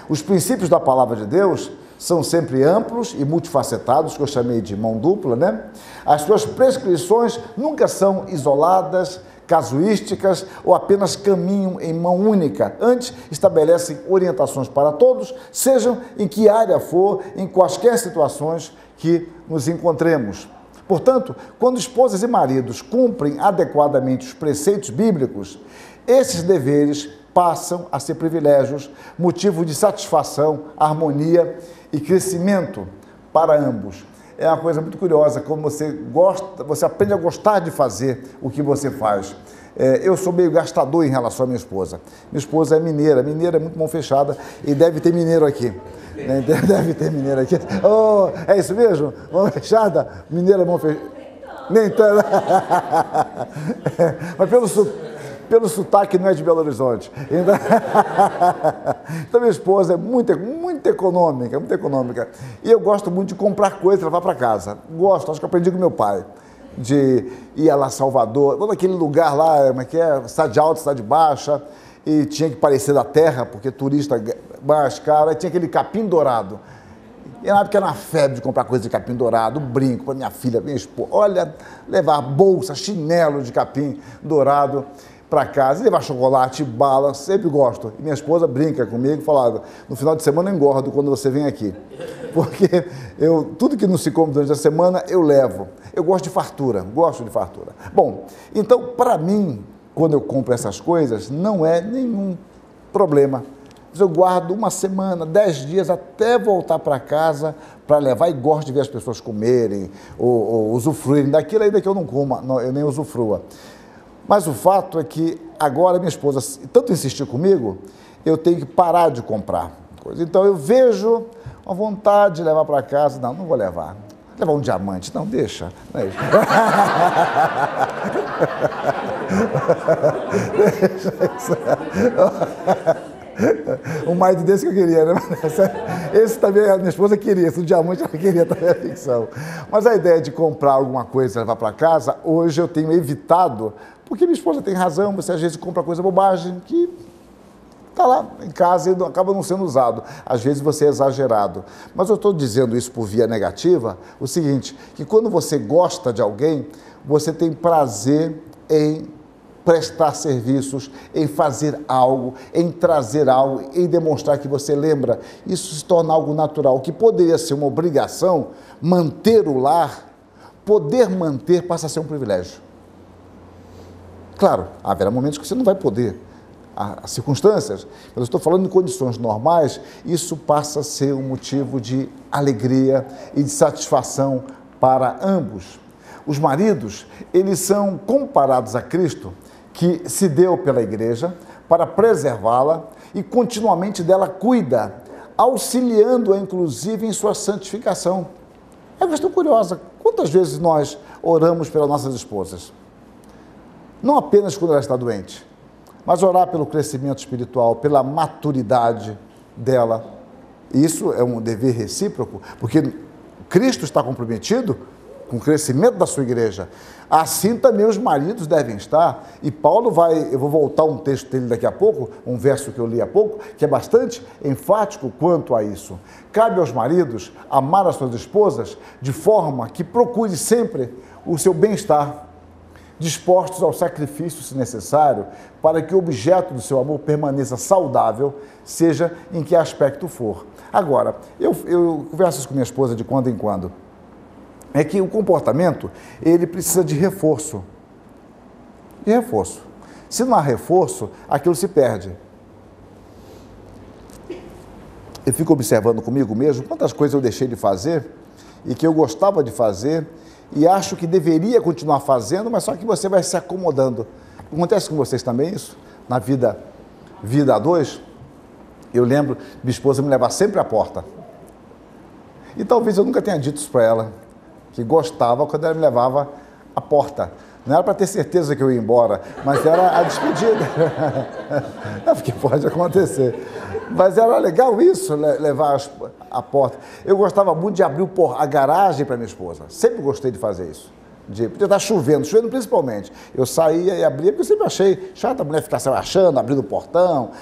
Os princípios da palavra de Deus são sempre amplos e multifacetados, que eu chamei de mão dupla, né? As suas prescrições nunca são isoladas, casuísticas ou apenas caminham em mão única. Antes, estabelecem orientações para todos, sejam em que área for, em quaisquer situações que nos encontremos. Portanto, quando esposas e maridos cumprem adequadamente os preceitos bíblicos, esses deveres passam a ser privilégios, motivo de satisfação, harmonia e crescimento para ambos. É uma coisa muito curiosa, como você aprende a gostar de fazer o que você faz. Eu sou meio gastador em relação à minha esposa. Minha esposa é mineira é muito mão fechada e deve ter mineiro aqui. Deve ter mineiro aqui. Oh, é isso mesmo? Mão fechada? Mineira, mão fechada. Nem tanto. Mas pelo sotaque não é de Belo Horizonte. Então minha esposa é muito econômica, muito econômica. E eu gosto muito de comprar coisas e levar para casa. Gosto, acho que aprendi com meu pai. De ir lá a Salvador, vou naquele lugar lá, como é que é? Cidade alta, cidade baixa, e tinha que parecer da terra, porque turista mais caro, aí tinha aquele capim dourado. E na época era uma febre de comprar coisa de capim dourado, brinco para minha filha, minha esposa. Olha, levar bolsa, chinelo de capim dourado para casa, levar chocolate, bala, sempre gosto. E minha esposa brinca comigo, falava, no final de semana eu engordo quando você vem aqui. Porque tudo que não se come durante a semana, eu levo. Eu gosto de fartura, gosto de fartura. Bom, então, para mim, quando eu compro essas coisas, não é nenhum problema. Eu guardo uma semana, 10 dias, até voltar para casa para levar, e gosto de ver as pessoas comerem ou usufruírem daquilo ainda que eu não coma, eu nem usufrua. Mas o fato é que agora minha esposa tanto insistiu comigo, eu tenho que parar de comprar coisa. Então eu vejo uma vontade de levar para casa, não vou levar. Levar um diamante, não, deixa. Não é isso. Um marido desse que eu queria, né? Esse também a minha esposa queria, esse diamante ela queria também a ficção. Mas a ideia de comprar alguma coisa e levar para casa, hoje eu tenho evitado, porque minha esposa tem razão, você às vezes compra coisa bobagem que está lá em casa e acaba não sendo usado. Às vezes você é exagerado. Mas eu estou dizendo isso por via negativa, o seguinte, que quando você gosta de alguém, você tem prazer em prestar serviços, em fazer algo, em trazer algo, em demonstrar que você lembra. Isso se torna algo natural. O que poderia ser uma obrigação, manter o lar, poder manter passa a ser um privilégio. Claro, haverá momentos que você não vai poder, há circunstâncias, mas eu estou falando em condições normais, isso passa a ser um motivo de alegria e de satisfação para ambos. Os maridos, eles são comparados a Cristo, que se deu pela igreja para preservá-la e continuamente dela cuida, auxiliando-a inclusive em sua santificação. É uma questão curiosa, quantas vezes nós oramos pelas nossas esposas? Não apenas quando ela está doente, mas orar pelo crescimento espiritual, pela maturidade dela. Isso é um dever recíproco, porque Cristo está comprometido com o crescimento da sua igreja. Assim também os maridos devem estar. E Paulo eu vou voltar um texto dele daqui a pouco, um verso que eu li há pouco, que é bastante enfático quanto a isso. Cabe aos maridos amar as suas esposas de forma que procure sempre o seu bem-estar, dispostos ao sacrifício, se necessário, para que o objeto do seu amor permaneça saudável, seja em que aspecto for. Agora, eu converso isso com minha esposa de quando em quando, é que o comportamento, ele precisa de reforço. De reforço. Se não há reforço, aquilo se perde. Eu fico observando comigo mesmo quantas coisas eu deixei de fazer e que eu gostava de fazer e acho que deveria continuar fazendo, mas só que você vai se acomodando. Acontece com vocês também isso? Na vida a dois? Eu lembro de minha esposa me levar sempre à porta. E talvez eu nunca tenha dito isso para ela, que gostava quando ela me levava à porta. Não era para ter certeza que eu ia embora, mas era a despedida. É porque pode acontecer. Mas era legal isso, levar a porta. Eu gostava muito de abrir a garagem para minha esposa. Sempre gostei de fazer isso. Podia estar chovendo principalmente. Eu saía e abria, porque eu sempre achei chata a mulher ficar se achando, abrindo o portão,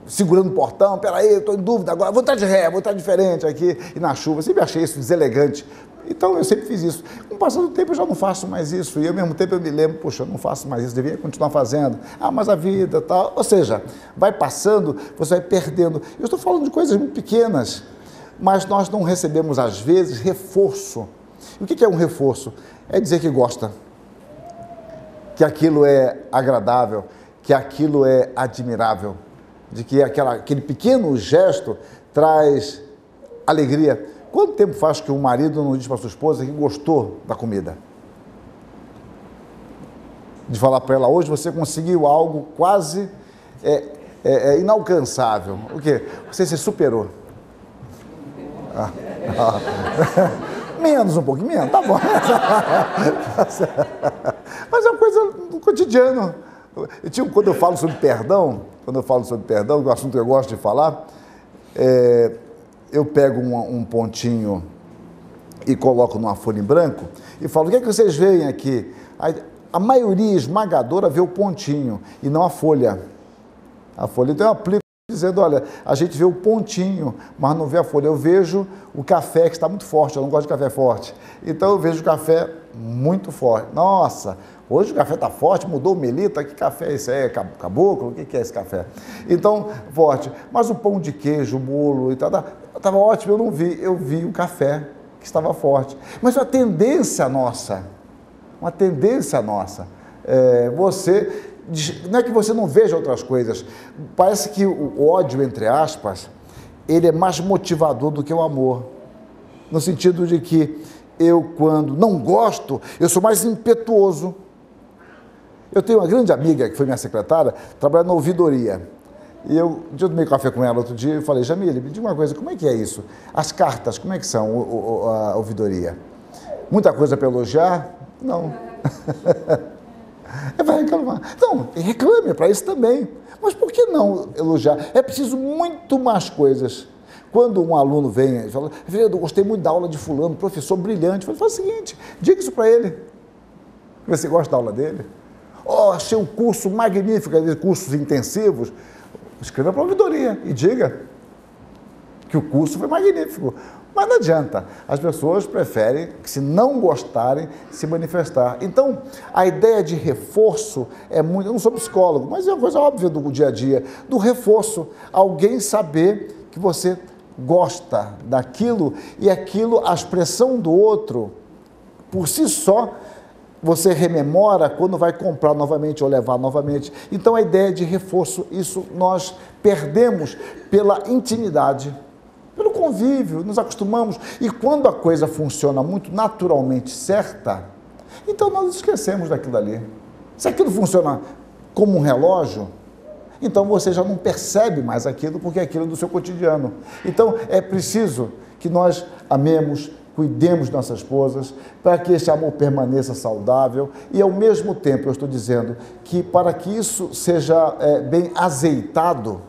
segurando o portão. Peraí, eu estou em dúvida agora, vou estar de ré, vou estar diferente aqui. E na chuva, eu sempre achei isso deselegante. Então, eu sempre fiz isso. Com o passar do tempo, eu já não faço mais isso. E ao mesmo tempo, eu me lembro, poxa, eu não faço mais isso, devia continuar fazendo. Ah, mas a vida, tal. Ou seja, vai passando, você vai perdendo. Eu estou falando de coisas muito pequenas, mas nós não recebemos, às vezes, reforço. E o que é um reforço? É dizer que gosta, que aquilo é agradável, que aquilo é admirável, de que aquele pequeno gesto traz alegria. Quanto tempo faz que um marido não diz para sua esposa que gostou da comida? De falar para ela, hoje você conseguiu algo quase inalcançável. O quê? Você se superou. Menos um pouquinho, menos, tá bom. Mas é uma coisa do cotidiano. Quando eu falo sobre perdão, que é um assunto que eu gosto de falar, eu pego um pontinho e coloco numa folha em branco e falo, o que é que vocês veem aqui? A maioria esmagadora vê o pontinho e não a folha. A folha, então eu aplico dizendo, olha, a gente vê o pontinho, mas não vê a folha. Eu vejo o café que está muito forte, eu não gosto de café forte. Então eu vejo o café muito forte. Nossa, hoje o café está forte, mudou o melita, que café é esse? É caboclo? O que é esse café? Então, forte. Mas o pão de queijo, o bolo e tal, estava ótimo, eu não vi. Eu vi o café que estava forte. Mas uma tendência nossa, não é que você não veja outras coisas, parece que o ódio, entre aspas, ele é mais motivador do que o amor, no sentido de que eu, quando não gosto, eu sou mais impetuoso. Eu tenho uma grande amiga, que foi minha secretária, trabalha na ouvidoria, e eu tomei café com ela outro dia e falei, Jamile, me diga uma coisa, como é que é isso? As cartas, como é que são a ouvidoria? Muita coisa para elogiar? Não. Vai reclamar. Então, reclame para isso também. Mas por que não elogiar? É preciso muito mais coisas. Quando um aluno vem e fala, eu gostei muito da aula de fulano, professor brilhante, fala o seguinte, diga isso para ele. Você gosta da aula dele? Oh, achei um curso magnífico, cursos intensivos. Escreva para a ouvidoria e diga que o curso foi magnífico. Mas não adianta, as pessoas preferem, se não gostarem, se manifestar. Então, a ideia de reforço é muito, eu não sou psicólogo, mas é uma coisa óbvia do dia a dia, do reforço, alguém saber que você gosta daquilo e aquilo, a expressão do outro, por si só, você rememora quando vai comprar novamente ou levar novamente. Então, a ideia de reforço, isso nós perdemos pela intimidade, pelo convívio, nos acostumamos. E quando a coisa funciona muito naturalmente certa, então nós esquecemos daquilo ali. Se aquilo funciona como um relógio, então você já não percebe mais aquilo, porque é aquilo do seu cotidiano. Então, é preciso que nós amemos, cuidemos de nossas esposas, para que esse amor permaneça saudável e, ao mesmo tempo, eu estou dizendo que, para que isso seja bem azeitado,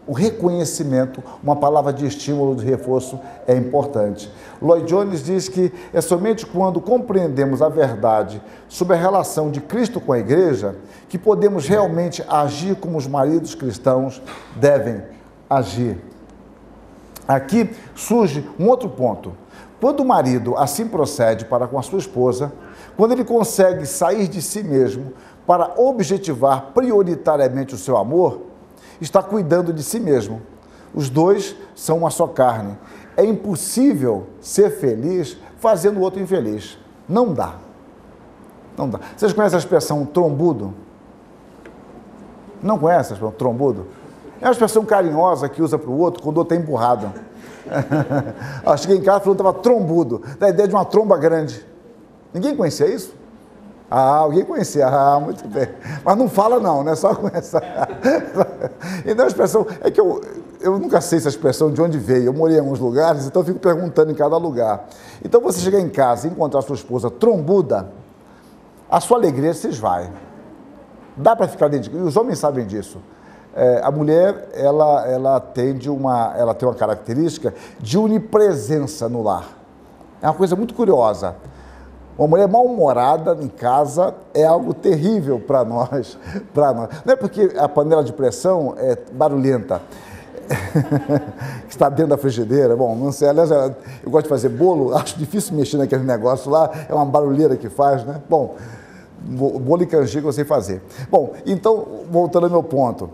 o reconhecimento, uma palavra de estímulo, de reforço, é importante. Lloyd Jones diz que é somente quando compreendemos a verdade sobre a relação de Cristo com a igreja que podemos realmente agir como os maridos cristãos devem agir. Aqui surge um outro ponto. Quando o marido assim procede para com a sua esposa, quando ele consegue sair de si mesmo para objetivar prioritariamente o seu amor, está cuidando de si mesmo. Os dois são uma só carne. É impossível ser feliz fazendo o outro infeliz. Não dá. Não dá. Vocês conhecem a expressão trombudo? Não conhecem a expressão trombudo? É uma expressão carinhosa que usa para o outro quando o outro está empurrado. Eu cheguei em casa e falou que estava trombudo, da ideia de uma tromba grande. Ninguém conhecia isso? Alguém conhecia, muito bem. Mas não fala não, né? Só conhece. Então a expressão, é que eu nunca sei essa expressão de onde veio. Eu morei em alguns lugares, então eu fico perguntando em cada lugar. Então você chegar em casa e encontrar a sua esposa trombuda, a sua alegria se esvai. Dá para ficar dentro de... E os homens sabem disso. A mulher, ela tem uma característica de onipresença no lar. É uma coisa muito curiosa. Uma mulher mal-humorada em casa é algo terrível para nós. Não é porque a panela de pressão é barulhenta, que está dentro da frigideira. Bom, não sei, aliás, eu gosto de fazer bolo, acho difícil mexer naquele negócio lá, é uma barulheira que faz, né? Bom, bolo e canjica eu sei fazer. Bom, então, voltando ao meu ponto.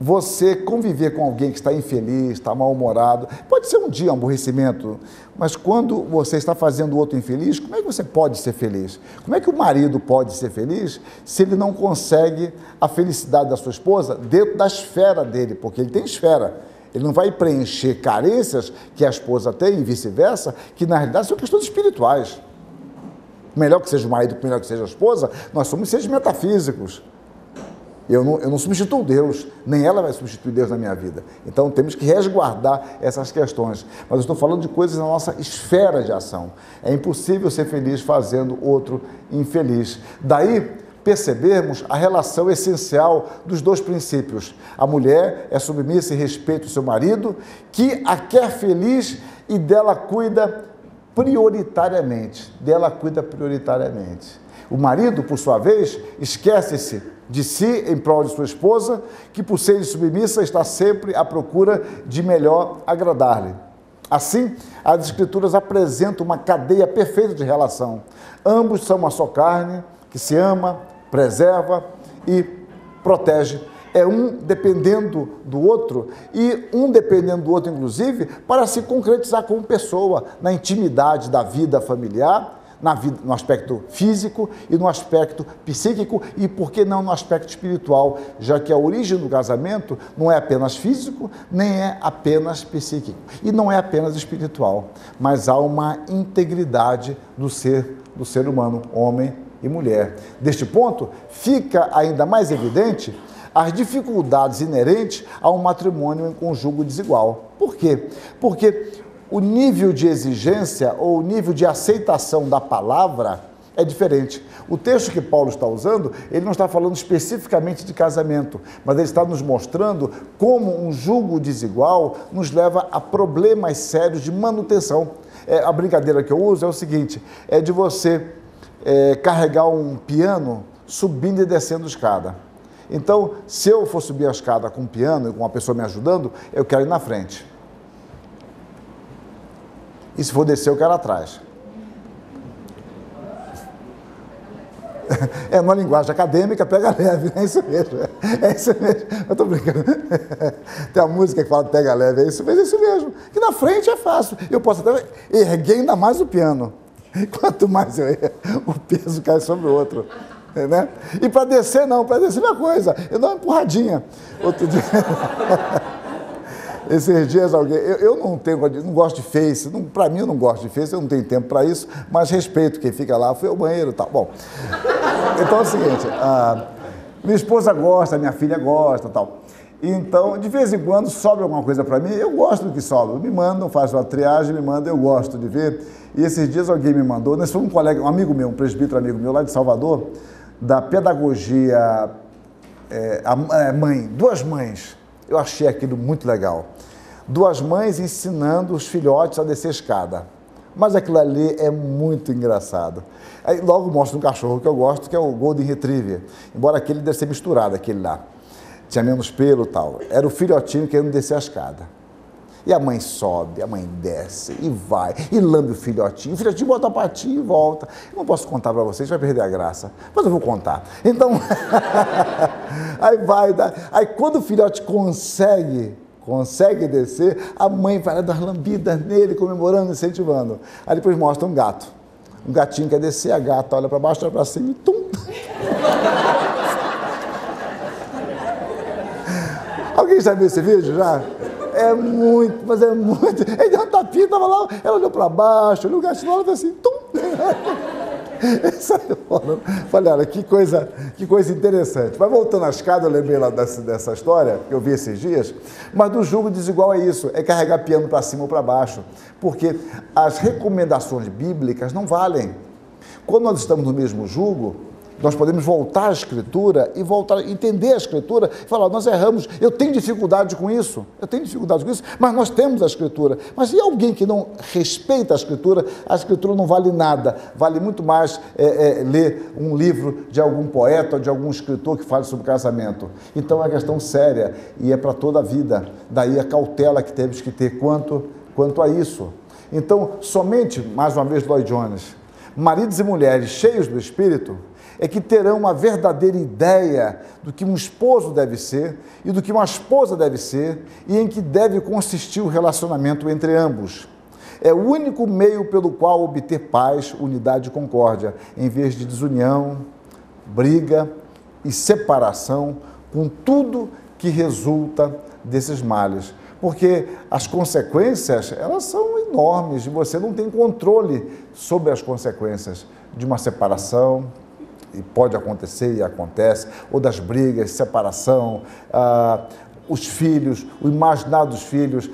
Você conviver com alguém que está infeliz, está mal-humorado, pode ser um dia um aborrecimento, mas quando você está fazendo o outro infeliz, como é que você pode ser feliz? Como é que o marido pode ser feliz se ele não consegue a felicidade da sua esposa dentro da esfera dele? Porque ele tem esfera. Ele não vai preencher carências que a esposa tem e vice-versa, que na realidade são questões espirituais. Melhor que seja o marido, melhor que seja a esposa, nós somos seres metafísicos. Eu não substituo Deus, nem ela vai substituir Deus na minha vida. Então, temos que resguardar essas questões. Mas eu estou falando de coisas na nossa esfera de ação. É impossível ser feliz fazendo outro infeliz. Daí, percebermos a relação essencial dos dois princípios. A mulher é submissa e respeita o seu marido, que a quer feliz e dela cuida prioritariamente. O marido, por sua vez, esquece-se de si em prol de sua esposa, que por ser submissa está sempre à procura de melhor agradar-lhe. Assim, as Escrituras apresentam uma cadeia perfeita de relação. Ambos são uma só carne, que se ama, preserva e protege. É um dependendo do outro, e um dependendo do outro, inclusive, para se concretizar como pessoa, na intimidade da vida familiar, no aspecto físico e no aspecto psíquico e, por que não, no aspecto espiritual, já que a origem do casamento não é apenas físico, nem é apenas psíquico e não é apenas espiritual, mas há uma integridade do ser humano, homem e mulher. Deste ponto, fica ainda mais evidente as dificuldades inerentes a um matrimônio em conjugo desigual. Por quê? Porque o nível de exigência ou o nível de aceitação da palavra é diferente. O texto que Paulo está usando, ele não está falando especificamente de casamento, mas ele está nos mostrando como um jugo desigual nos leva a problemas sérios de manutenção. A brincadeira que eu uso é o seguinte, é de você carregar um piano subindo e descendo escada. Então, se eu for subir a escada com um piano e com uma pessoa me ajudando, eu quero ir na frente. E se for descer, eu quero atrás. Numa linguagem acadêmica, pega leve, é isso mesmo. É isso mesmo. Eu estou brincando. Tem a música que fala pega leve, é isso mesmo. Que na frente é fácil. Eu posso até erguer ainda mais o piano. Quanto mais eu erro, o peso cai sobre o outro. Né? E para descer, não. Para descer é uma coisa. Eu dou uma empurradinha. Outro dia... Esses dias alguém, eu não gosto de Face, para mim eu não gosto de Face, eu não tenho tempo para isso, mas respeito quem fica lá, fui ao banheiro e tal. Bom, então é o seguinte, minha esposa gosta, minha filha gosta e tal. Então, de vez em quando, sobe alguma coisa para mim, eu gosto do que sobe, me mandam, faço uma triagem, me mandam, eu gosto de ver. E esses dias alguém me mandou, nesse foi um colega, um amigo meu, um presbítero amigo meu lá de Salvador, da pedagogia, duas mães. Eu achei aquilo muito legal. Duas mães ensinando os filhotes a descer escada. Mas aquilo ali é muito engraçado. Aí logo mostra um cachorro que eu gosto, que é o Golden Retriever. Embora aquele deve ser misturado, aquele lá. Tinha menos pelo e tal. Era o filhotinho querendo descer a escada. E a mãe sobe, a mãe desce, e vai, e lambe o filhotinho bota a patinha e volta. Eu não posso contar para vocês, vai perder a graça, mas eu vou contar. Então, aí quando o filhote consegue descer, a mãe vai lá dar lambidas nele, comemorando, incentivando. Aí depois mostra um gato. Um gatinho quer descer, a gata olha para baixo, olha para cima e tum! Alguém já viu esse vídeo já? É muito, mas é muito. Ele deu um tapinha, estava lá, ela olhou para baixo, olhou o gatinho, ela fez assim, tum! Falei, olha, que coisa interessante. Mas voltando à escada, eu lembrei lá dessa história, que eu vi esses dias, mas do jugo desigual é isso, é carregar piano para cima ou para baixo, porque as recomendações bíblicas não valem. Quando nós estamos no mesmo jugo, nós podemos voltar à Escritura e voltar a entender a Escritura e falar, nós erramos, eu tenho dificuldade com isso, mas nós temos a Escritura. Mas e alguém que não respeita a Escritura não vale nada, vale muito mais ler um livro de algum poeta ou de algum escritor que fale sobre casamento. Então é uma questão séria e é para toda a vida, daí a cautela que temos que ter quanto a isso. Então, somente, mais uma vez, Lloyd Jones, maridos e mulheres cheios do Espírito, é que terão uma verdadeira ideia do que um esposo deve ser e do que uma esposa deve ser e em que deve consistir o relacionamento entre ambos. É o único meio pelo qual obter paz, unidade e concórdia, em vez de desunião, briga e separação, com tudo que resulta desses males. Porque as consequências, elas são enormes e você não tem controle sobre as consequências de uma separação, e pode acontecer e acontece, ou das brigas, separação, os filhos, o imaginar dos filhos,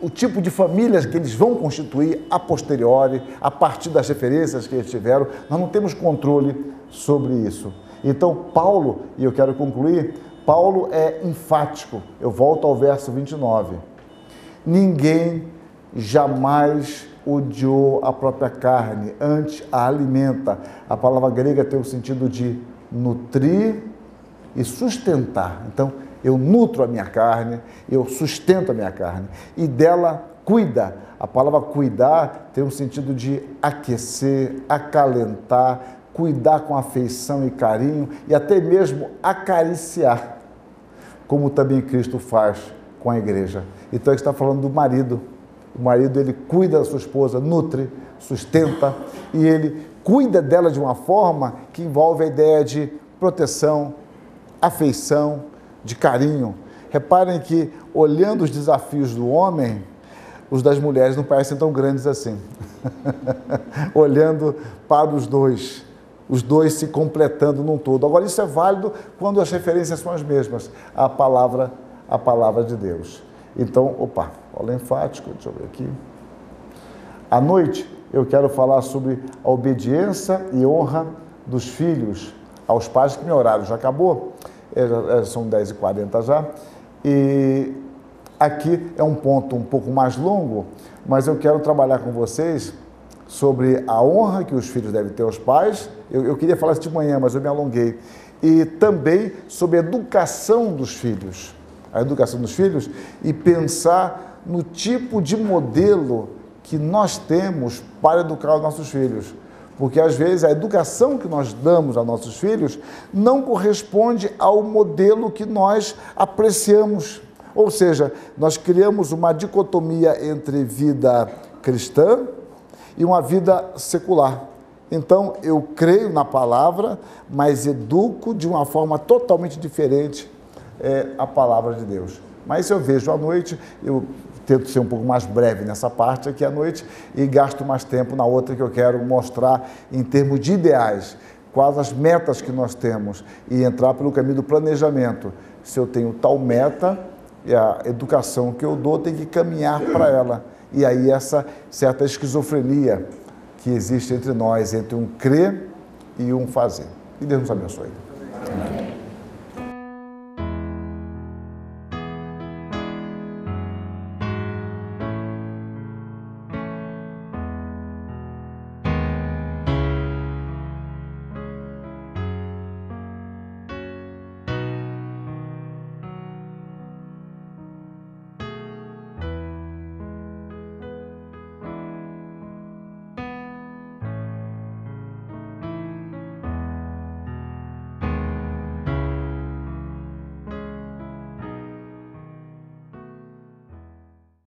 o tipo de famílias que eles vão constituir a posteriori, a partir das referências que eles tiveram. Nós não temos controle sobre isso. Então, Paulo, e eu quero concluir, Paulo é enfático. Eu volto ao verso 29. Ninguém jamais odiou a própria carne, antes a alimenta. A palavra grega tem o sentido de nutrir e sustentar. Então, eu nutro a minha carne, eu sustento a minha carne e dela cuida. A palavra cuidar tem um sentido de aquecer, acalentar, cuidar com afeição e carinho e até mesmo acariciar, como também Cristo faz com a igreja. Então, ele está falando do marido. O marido, ele cuida da sua esposa, nutre, sustenta e ele cuida dela de uma forma que envolve a ideia de proteção, afeição, de carinho. Reparem que, olhando os desafios do homem, os das mulheres não parecem tão grandes assim. Olhando para os dois se completando num todo. Agora, isso é válido quando as referências são as mesmas, a palavra de Deus. Então, Paulo é enfático, deixa eu ver aqui. À noite, eu quero falar sobre a obediência e honra dos filhos aos pais, que meu horário já acabou, são 10h40 já, e aqui é um ponto um pouco mais longo, mas eu quero trabalhar com vocês sobre a honra que os filhos devem ter aos pais. Eu queria falar isso de manhã, mas eu me alonguei. E também sobre a educação dos filhos. A educação dos filhos e pensar no tipo de modelo que nós temos para educar os nossos filhos. Porque, às vezes, a educação que nós damos aos nossos filhos não corresponde ao modelo que nós apreciamos. Ou seja, nós criamos uma dicotomia entre vida cristã e uma vida secular. Então, eu creio na palavra, mas educo de uma forma totalmente diferente a palavra de Deus. Mas eu vejo à noite, eu tento ser um pouco mais breve nessa parte aqui à noite e gasto mais tempo na outra que eu quero mostrar em termos de ideais, quais as metas que nós temos e entrar pelo caminho do planejamento. Se eu tenho tal meta, e a educação que eu dou tem que caminhar para ela. E aí essa certa esquizofrenia que existe entre nós, entre um crer e um fazer. E Deus nos abençoe.